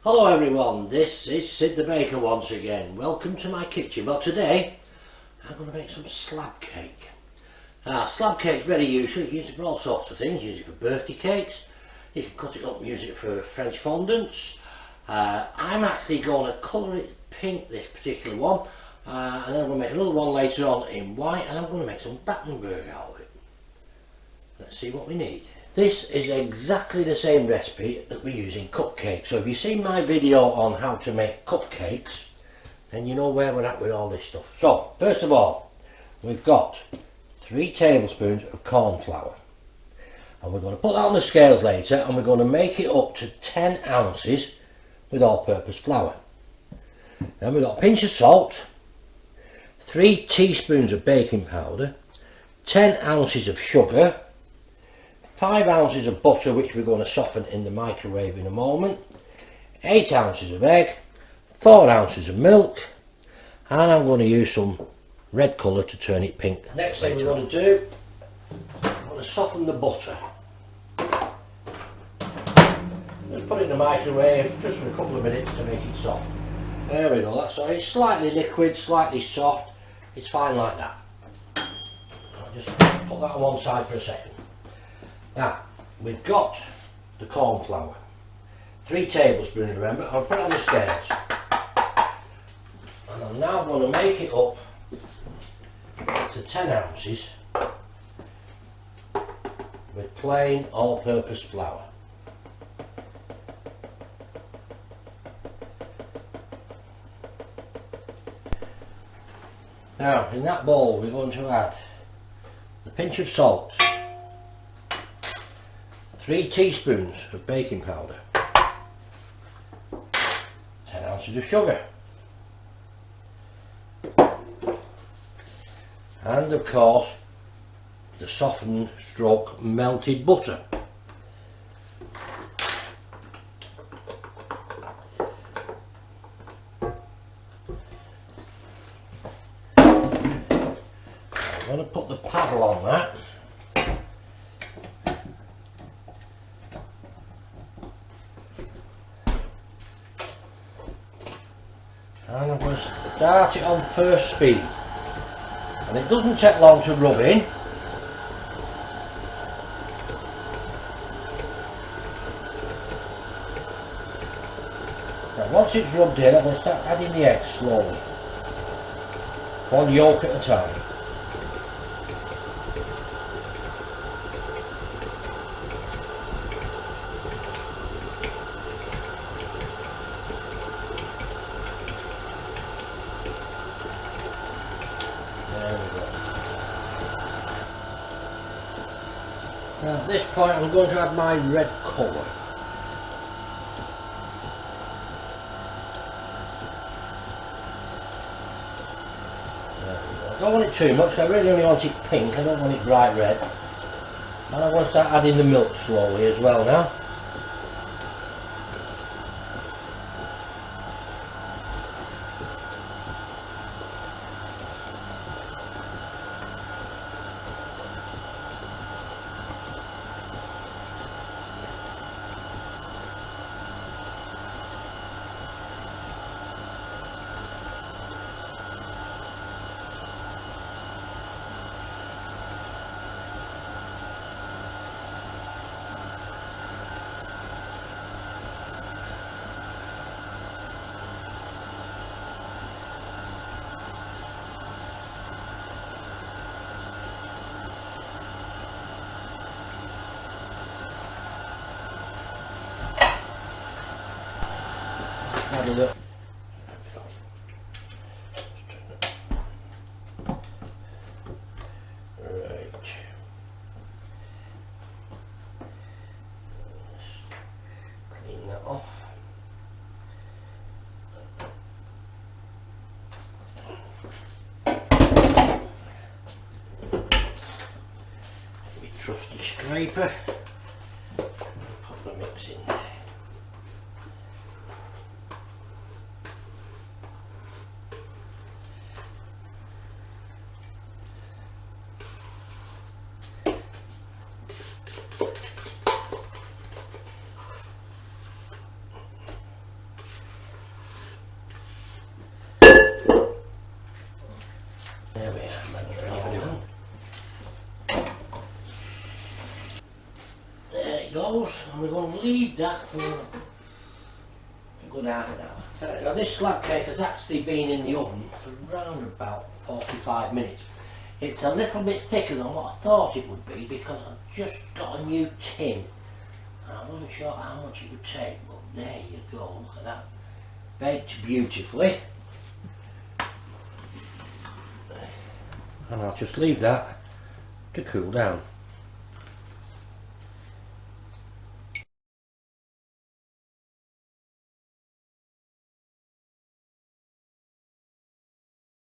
Hello everyone, this is Sid the Baker once again. Welcome to my kitchen. Well, today I'm going to make some slab cake. Now, slab cake's very useful. You can use it for all sorts of things. Use it for birthday cakes. You can cut it up and use it for French fondants. I'm actually going to colour it pink, this particular one. And then I'm going to make another one later on in white, and I'm going to make some Battenberg out of it. Let's see what we need. This is exactly the same recipe that we use in cupcakes. So if you've seen my video on how to make cupcakes, then you know where we're at with all this stuff. So first of all, we've got 3 tablespoons of corn flour. And we're going to put that on the scales later, and we're going to make it up to 10 ounces with all-purpose flour. Then we've got a pinch of salt, 3 teaspoons of baking powder, 10 ounces of sugar, 5 ounces of butter, which we're going to soften in the microwave in a moment, 8 ounces of egg, 4 ounces of milk, and I'm going to use some red colour to turn it pink. Next thing we're going to do, I'm going to soften the butter. Just put it in the microwave just for a couple of minutes to make it soft. There we go, that's all. It's slightly liquid, slightly soft. It's fine like that. I'll just put that on one side for a second. Now, we've got the corn flour, 3 tablespoons, remember. I'll put it on the scales. And I'm now going to make it up to 10 ounces with plain all-purpose flour. Now, in that bowl we're going to add a pinch of salt, 3 teaspoons of baking powder, 10 ounces of sugar, and of course the softened stroke melted butter. I'm going to put the paddle on that. And I'm going to start it on first speed, and it doesn't take long to rub in. Now once it's rubbed in, I'm going to start adding the eggs slowly, 1 yolk at a time. Now at this point I'm going to add my red colour. I don't want it too much, I really only want it pink, I don't want it bright red. And I'm going to start adding the milk slowly as well now. Add a little. Right. Clean that off. My trusty scraper. Put the mix in there. it goes, and we're going to leave that for a good half an hour. Right, now this slab cake has actually been in the oven for around about 45 minutes. It's a little bit thicker than what I thought it would be because I've just got a new tin. And I wasn't sure how much it would take, but there you go, look at that. Baked beautifully. And I'll just leave that to cool down.